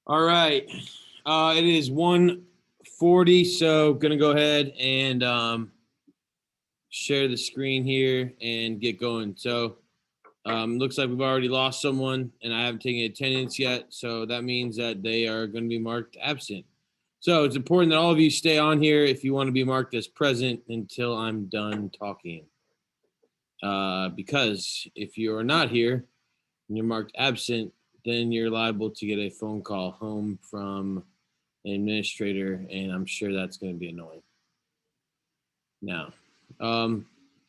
All right. It is 1:40, so gonna go ahead and share the screen here and get going. So looks like we've already lost someone, and I haven't taken attendance yet. So that means that they are going to be marked absent. So it's important that all of you stay on here if you want to be marked as present until I'm done talking. Because if you are not here and you're marked absent, then you're liable to get a phone call home from an administrator, and I'm sure that's going to be annoying. Now,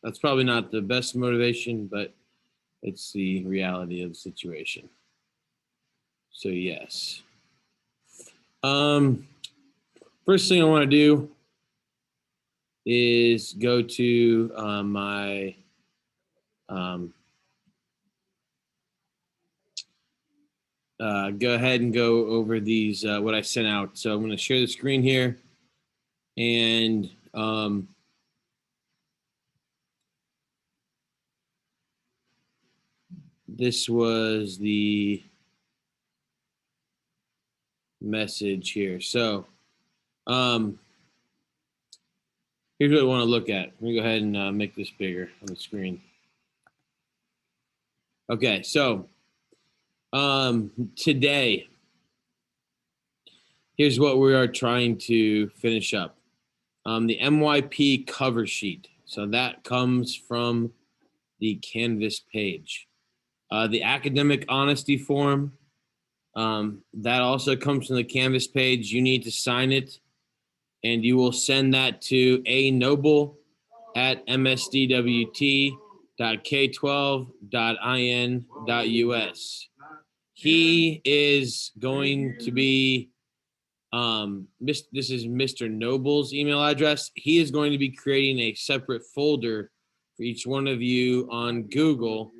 that's probably not the best motivation, but it's the reality of the situation. So yes. First thing I want to do is go to my go ahead and go over these what I sent out. So I'm going to share the screen here, and this was the message here. So here's what I want to look at. Let me go ahead and make this bigger on the screen. Okay, so today, here's what we are trying to finish up. The MYP cover sheet. So that comes from the Canvas page. The academic honesty form, that also comes from the Canvas page. You need to sign it, and you will send that to anoble@msdwt.k12.in.us. He is going to be this is Mr. Noble's email address. He is going to be creating a separate folder for each one of you on Google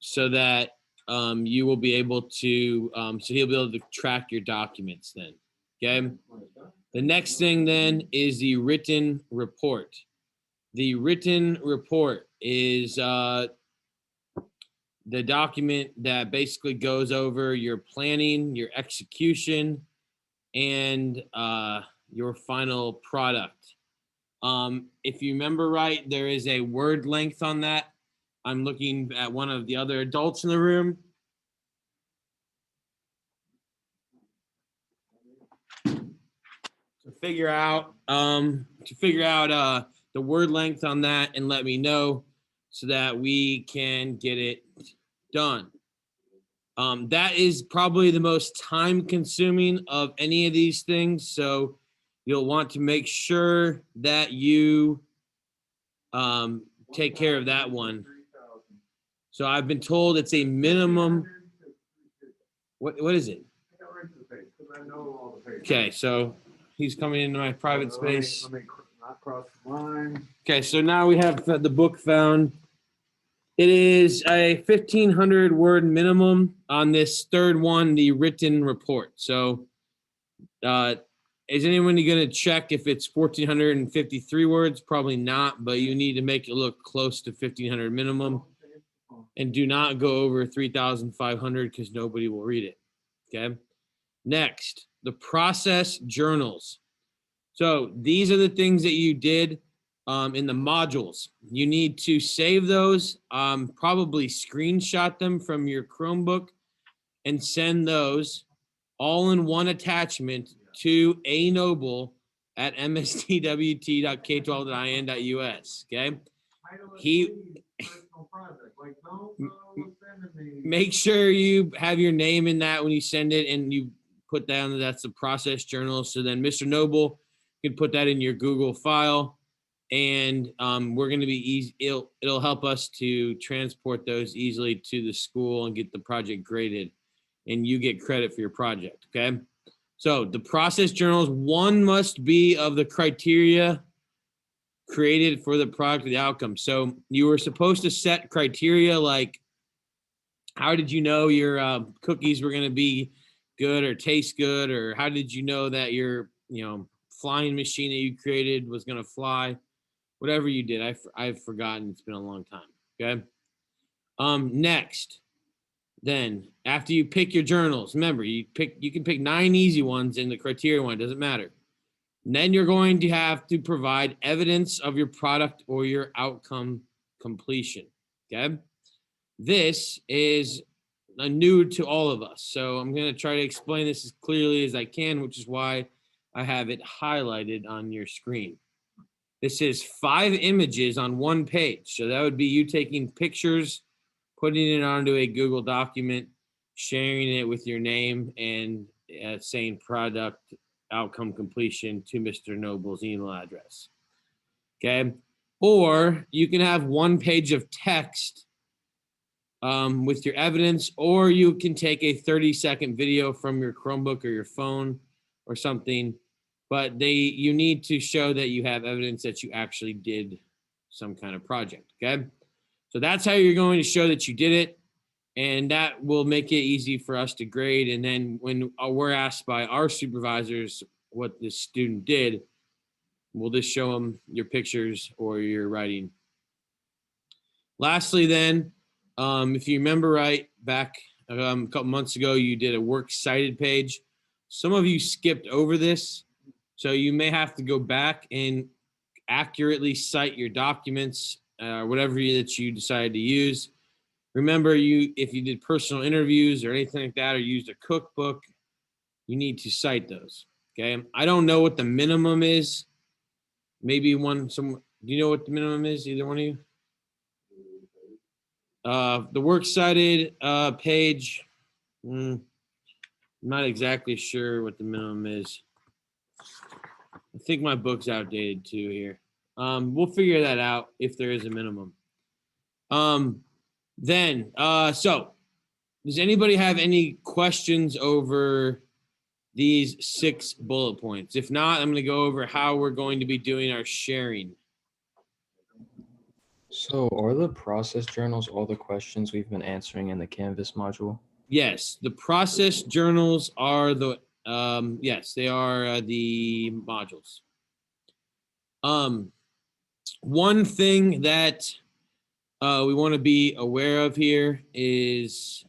so that you will be able to, so he'll be able to track your documents then, okay? The next thing then is the written report. The written report is the document that basically goes over your planning, your execution, and your final product. If you remember right, there is a word length on that. I'm looking at one of the other adults in the room. To figure out the word length on that and let me know so that we can get it done. That is probably the most time consuming of any of these things. So you'll want to make sure that you take care of that one. So I've been told it's a minimum. What is it? Okay, so he's coming into my private space. Let me not cross the line. Okay, so now we have the book found. It is a 1,500 word minimum on this third one, the written report. So is anyone going to check if it's 1,453 words? Probably not, but you need to make it look close to 1,500 minimum. And do not go over 3,500 because nobody will read it, okay? Next, the process journals. So these are the things that you did in the modules. You need to save those, probably screenshot them from your Chromebook and send those all in one attachment to anoble@msdwt.k12.in.us, okay? Make sure you have your name in that when you send it and you put down that's the process journal. So then Mr. Noble can put that in your Google file, and we're going to be easy. It'll help us to transport those easily to the school and get the project graded, and you get credit for your project, okay? So the process journals, one must be of the criteria created for the product or the outcome. So you were supposed to set criteria like, how did you know your cookies were going to be good or taste good? Or how did you know that your, flying machine that you created was going to fly? Whatever you did, I've forgotten. It's been a long time. Okay. Next, Then after you pick your journals, remember you can pick 9 easy ones and the criteria one, doesn't matter. And then you're going to have to provide evidence of your product or your outcome completion. Okay. This is new to all of us. So I'm going to try to explain this as clearly as I can, which is why I have it highlighted on your screen. This is 5 images on 1 page. So that would be you taking pictures, putting it onto a Google document, sharing it with your name, and saying product outcome completion to Mr. Noble's email address. Okay. Or you can have 1 page of text with your evidence, or you can take a 30-second video from your Chromebook or your phone or something, but you need to show that you have evidence that you actually did some kind of project. Okay. So that's how you're going to show that you did it. And that will make it easy for us to grade. And then when we're asked by our supervisors what the student did, we'll just show them your pictures or your writing. Lastly, then, if you remember right, back a couple months ago, you did a works cited page. Some of you skipped over this, so you may have to go back and accurately cite your documents, whatever that you decided to use. Remember, if you did personal interviews or anything like that, or used a cookbook, you need to cite those. Okay. I don't know what the minimum is. Maybe do you know what the minimum is? Either one of you? The works cited page. I'm not exactly sure what the minimum is. I think my book's outdated too here. We'll figure that out if there is a minimum. So does anybody have any questions over these 6 bullet points? If not, I'm going to go over how we're going to be doing our sharing. So are the process journals all the questions we've been answering in the Canvas module? Yes, the process journals are the yes, they are the modules. One thing that we want to be aware of here is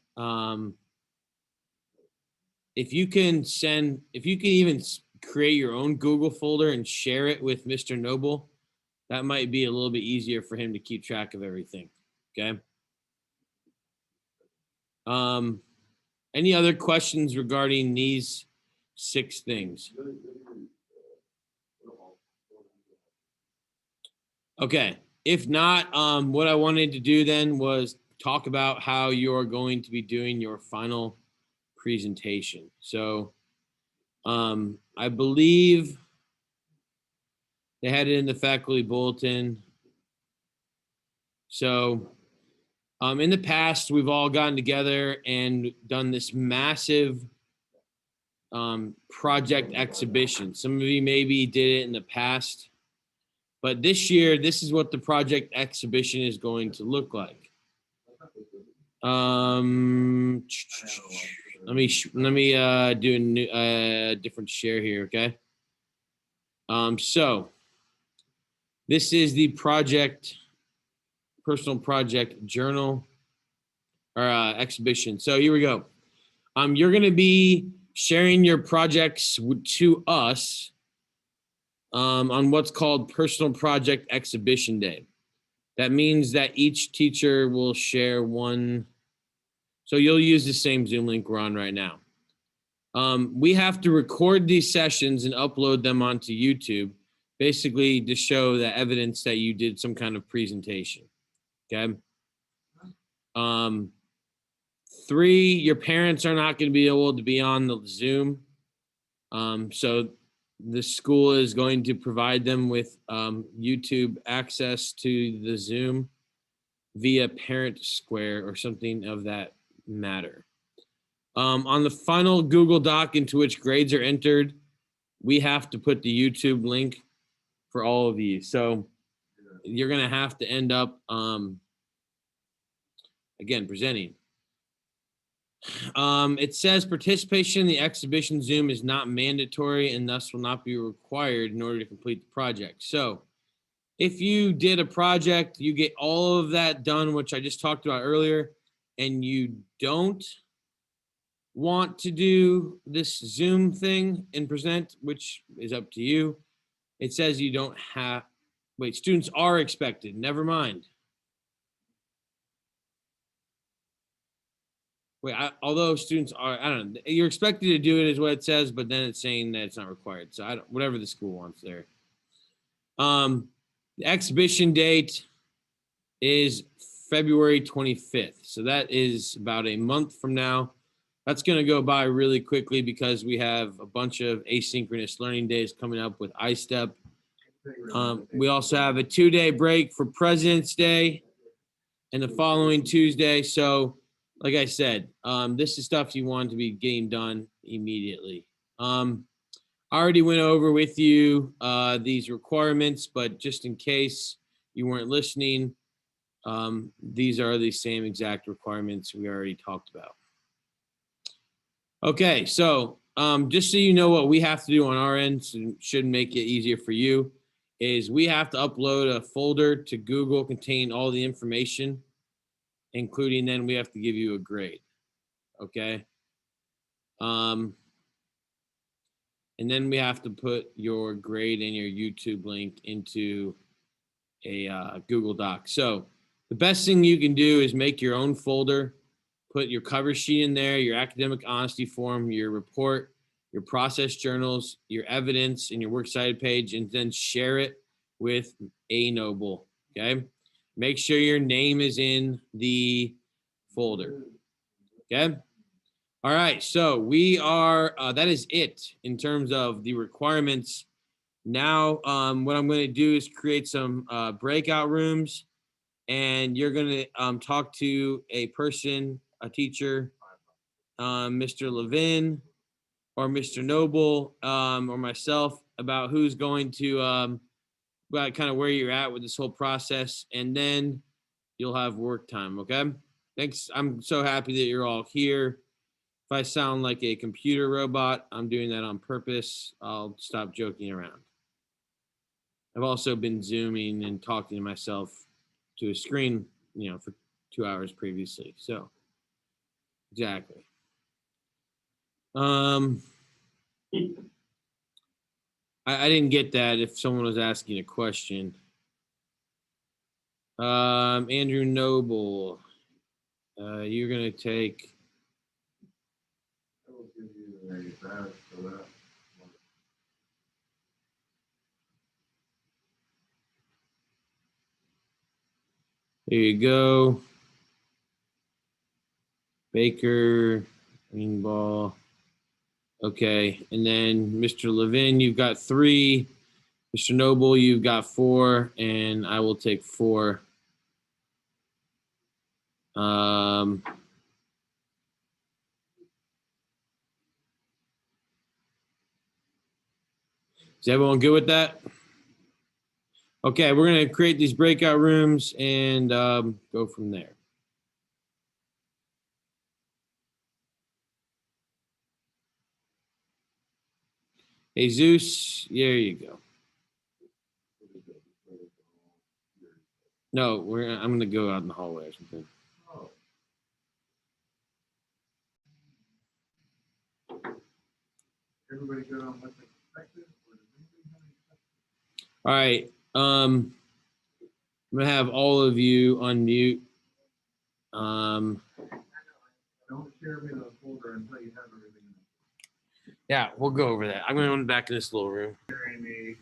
if you can even create your own Google folder and share it with Mr. Noble, that might be a little bit easier for him to keep track of everything. Okay. Any other questions regarding these 6 things? Okay. If not, what I wanted to do then was talk about how you're going to be doing your final presentation. So I believe they had it in the faculty bulletin. So in the past, we've all gotten together and done this massive project exhibition. Some of you maybe did it in the past, but this year, this is what the project exhibition is going to look like. Let me do a different share here, okay? So this is the personal project journal or exhibition. So here we go. You're going to be sharing your projects to us on what's called Personal Project Exhibition Day. That means that each teacher will share one. So you'll use the same Zoom link we're on right now. We have to record these sessions and upload them onto YouTube, basically to show the evidence that you did some kind of presentation. Okay. 3, your parents are not going to be able to be on the Zoom. So the school is going to provide them with YouTube access to the Zoom via Parent Square or something of that matter. On the final Google Doc into which grades are entered, we have to put the YouTube link for all of you. So you're going to have to end up, again, presenting. It says participation in the exhibition Zoom is not mandatory and thus will not be required in order to complete the project. So if you did a project, you get all of that done, which I just talked about earlier, and you don't want to do this Zoom thing and present, which is up to you, it says you don't have, wait, students are expected, never mind. Wait, although students are, I don't know, you're expected to do it is what it says, but then it's saying that it's not required. So I don't, whatever the school wants there. The exhibition date is February 25th. So that is about a month from now. That's going to go by really quickly because we have a bunch of asynchronous learning days coming up with iStep. We also have a 2-day break for President's Day and the following Tuesday. So like I said, this is stuff you want to be getting done immediately. I already went over with you these requirements, but just in case you weren't listening, these are the same exact requirements we already talked about. Okay, so just so you know what we have to do on our end, so should make it easier for you, is we have to upload a folder to Google containing all the information, including then we have to give you a grade. Okay. And then we have to put your grade and your YouTube link into a Google Doc. So the best thing you can do is make your own folder, put your cover sheet in there, your academic honesty form, your report, your process journals, your evidence, and your works cited page, and then share it with A Noble. Okay. Make sure your name is in the folder. Okay. All right. So we are, that is it in terms of the requirements. Now, what I'm going to do is create some breakout rooms, and you're going to talk to a person, a teacher, Mr. Levin or Mr. Noble or myself about who's going to, about kind of where you're at with this whole process, and then you'll have work time. Okay. Thanks. I'm so happy that you're all here. If I sound like a computer robot, I'm doing that on purpose. I'll stop joking around. I've also been Zooming and talking to myself to a screen, for 2 hours previously. So, exactly. I didn't get that if someone was asking a question. Andrew Noble, you're going to take. I will give you a badge for that. There you go. Baker, Greenball. Okay, and then Mr. Levin, you've got 3. Mr. Noble, you've got 4, and I will take 4. Is everyone good with that? Okay, we're going to create these breakout rooms and go from there. Hey, Zeus, there you go. No, I'm going to go out in the hallway or something. Oh. Everybody good on what's expected? Or does anybody have any questions? All right. I'm going to have all of you unmute. Don't share me the folder until you have everything. Yeah, we'll go over that. I'm going to go back in this little room. Sharing me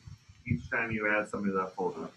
each time you add somebody to that folder.